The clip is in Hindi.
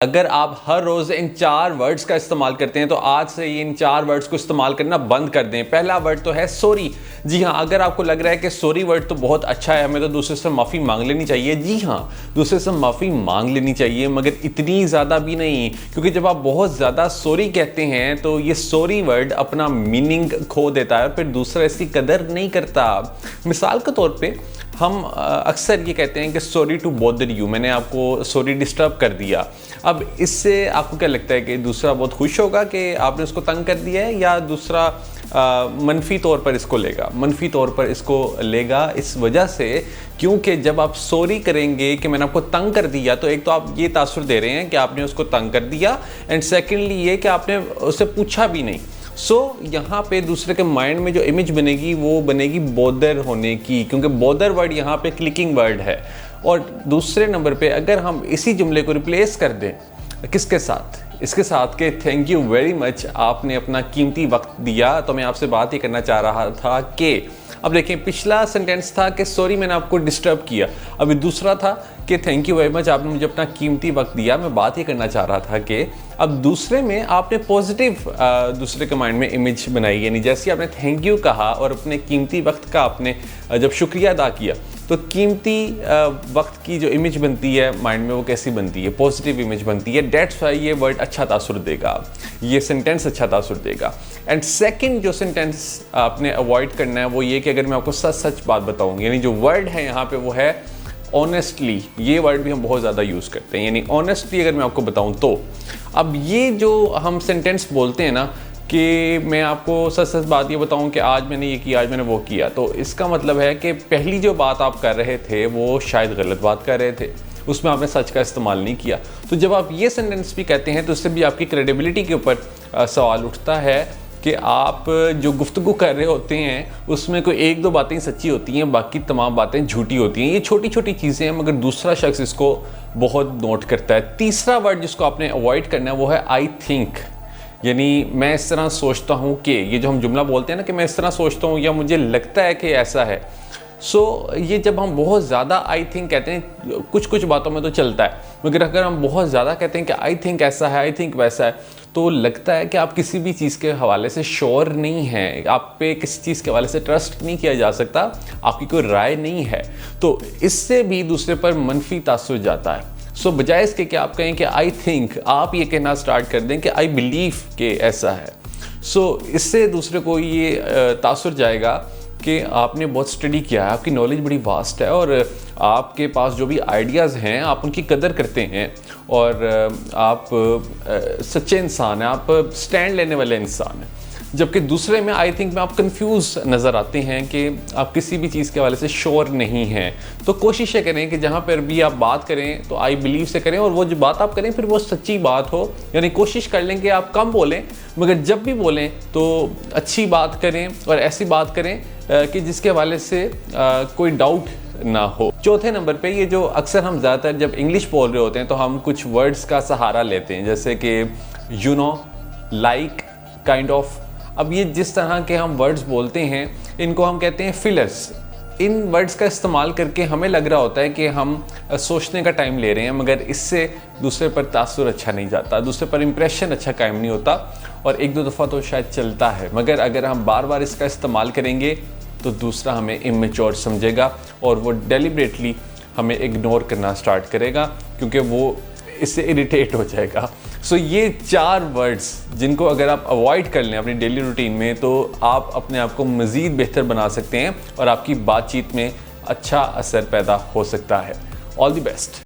अगर आप हर रोज़ इन 4 वर्ड्स का इस्तेमाल करते हैं तो आज से इन 4 वर्ड्स को इस्तेमाल करना बंद कर दें। पहला वर्ड तो है सॉरी। जी हाँ, अगर आपको लग रहा है कि सॉरी वर्ड तो बहुत अच्छा है, हमें तो दूसरे से माफ़ी मांग लेनी चाहिए। जी हाँ, दूसरे से माफ़ी मांग लेनी चाहिए, मगर इतनी ज़्यादा भी नहीं, क्योंकि जब आप बहुत ज़्यादा सॉरी कहते हैं तो ये सॉरी वर्ड अपना मीनिंग खो देता है और फिर दूसरा इसकी कदर नहीं करता। मिसाल के तौर पर हम अक्सर ये कहते हैं कि सॉरी टू बॉदर यू, मैंने आपको सॉरी डिस्टर्ब कर दिया। अब इससे आपको क्या लगता है कि दूसरा बहुत खुश होगा कि आपने उसको तंग कर दिया है, या दूसरा मनफी तौर पर इसको लेगा? मनफी तौर पर इसको लेगा इस वजह से क्योंकि जब आप सॉरी करेंगे कि मैंने आपको तंग कर दिया, तो एक तो आप ये तासुर दे रहे हैं कि आपने उसको तंग कर दिया, एंड सेकेंडली ये कि आपने उससे पूछा भी नहीं। यहाँ पे दूसरे के माइंड में जो इमेज बनेगी वो बनेगी बॉदर होने की, क्योंकि बॉदर वर्ड यहाँ पे क्लिकिंग वर्ड है। और दूसरे नंबर पे अगर हम इसी जुमले को रिप्लेस कर दें किसके साथ, इसके साथ के थैंक यू वेरी मच, आपने अपना कीमती वक्त दिया, तो मैं आपसे बात ही करना चाह रहा था कि अब देखें, पिछला सेंटेंस था कि सॉरी मैंने आपको डिस्टर्ब किया, अभी दूसरा था कि थैंक यू वेरी मच, आपने मुझे अपना कीमती वक्त दिया। मैं बात ही करना चाह रहा था कि अब दूसरे में आपने पॉजिटिव दूसरे के माइंड में इमेज बनाई, यानी जैसे आपने थैंक यू कहा और अपने कीमती वक्त का आपने जब शुक्रिया अदा किया, तो कीमती वक्त की जो इमेज बनती है माइंड में वो कैसी बनती है? पॉजिटिव इमेज बनती है। डेट्स वाई ये वर्ड अच्छा तासुर देगा, ये सेंटेंस अच्छा तासुर देगा। एंड सेकंड जो सेंटेंस आपने अवॉइड करना है वो ये कि अगर मैं आपको सच सच बात बताऊँ, यानी जो वर्ड है यहाँ पे वो है ऑनेस्टली। ये वर्ड भी हम बहुत ज़्यादा यूज़ करते हैं, यानी ऑनेस्टली अगर मैं आपको बताऊँ तो अब ये जो हम सेंटेंस बोलते हैं ना कि मैं आपको सच सच बात ये बताऊं कि आज मैंने ये किया, आज मैंने वो किया, तो इसका मतलब है कि पहली जो बात आप कर रहे थे वो शायद गलत बात कर रहे थे, उसमें आपने सच का इस्तेमाल नहीं किया। तो जब आप ये सेंटेंस भी कहते हैं तो इससे भी आपकी क्रेडिबिलिटी के ऊपर सवाल उठता है कि आप जो गुफ्तगू कर रहे होते हैं उसमें कोई एक दो बातें सच्ची होती हैं, बाकी तमाम बातें झूठी होती हैं। ये छोटी छोटी चीज़ें हैं, मगर दूसरा शख्स इसको बहुत नोट करता है। तीसरा वर्ड जिसको आपने अवॉइड करना है वो है आई थिंक, यानी मैं इस तरह सोचता हूँ कि, ये जो हम जुमला बोलते हैं ना कि मैं इस तरह सोचता हूँ या मुझे लगता है कि ऐसा है। ये जब हम बहुत ज़्यादा आई थिंक कहते हैं, कुछ कुछ बातों में तो चलता है, मगर अगर हम बहुत ज़्यादा कहते हैं कि आई थिंक ऐसा है, आई थिंक वैसा है, तो लगता है कि आप किसी भी चीज़ के हवाले से श्योर नहीं हैं, आप पे किसी चीज़ के हवाले से ट्रस्ट नहीं किया जा सकता, आपकी कोई राय नहीं है, तो इससे भी दूसरे पर मनफी तासुर जाता है। बजाय इसके कि आप कहें कि आई थिंक, आप ये कहना स्टार्ट कर दें कि आई बिलीव कि ऐसा है। इससे दूसरे को ये तासुर जाएगा कि आपने बहुत स्टडी किया है, आपकी नॉलेज बड़ी वास्ट है और आपके पास जो भी आइडियाज़ हैं आप उनकी कदर करते हैं और आप सच्चे इंसान हैं, आप स्टैंड लेने वाले इंसान हैं। जबकि दूसरे में आई थिंक में आप कंफ्यूज नज़र आते हैं कि आप किसी भी चीज़ के हवाले से श्योर नहीं हैं। तो कोशिश ये करें कि जहाँ पर भी आप बात करें तो आई बिलीव से करें, और वो जो बात आप करें फिर वो सच्ची बात हो, यानी कोशिश कर लें कि आप कम बोलें, मगर जब भी बोलें तो अच्छी बात करें और ऐसी बात करें कि जिसके हवाले से कोई डाउट ना हो। चौथे नंबर पे ये जो अक्सर हम ज़्यादातर जब इंग्लिश बोल रहे होते हैं तो हम कुछ वर्ड्स का सहारा लेते हैं, जैसे कि you know, like, kind of. अब ये जिस तरह के हम वर्ड्स बोलते हैं इनको हम कहते हैं फिलर्स। इन वर्ड्स का इस्तेमाल करके हमें लग रहा होता है कि हम सोचने का टाइम ले रहे हैं, मगर इससे दूसरे पर तासुर अच्छा नहीं जाता, दूसरे पर इम्प्रेशन अच्छा कायम नहीं होता, और एक दो दफ़ा तो शायद चलता है, मगर अगर हम बार बार इसका इस्तेमाल करेंगे तो दूसरा हमें इमेच्योर समझेगा और वो डेलिबरेटली हमें इग्नोर करना स्टार्ट करेगा, क्योंकि वो इससे इरिटेट हो जाएगा। ये 4 वर्ड्स जिनको अगर आप अवॉइड कर लें अपनी डेली रूटीन में तो आप अपने आप को मज़ीद बेहतर बना सकते हैं और आपकी बातचीत में अच्छा असर पैदा हो सकता है। All the best.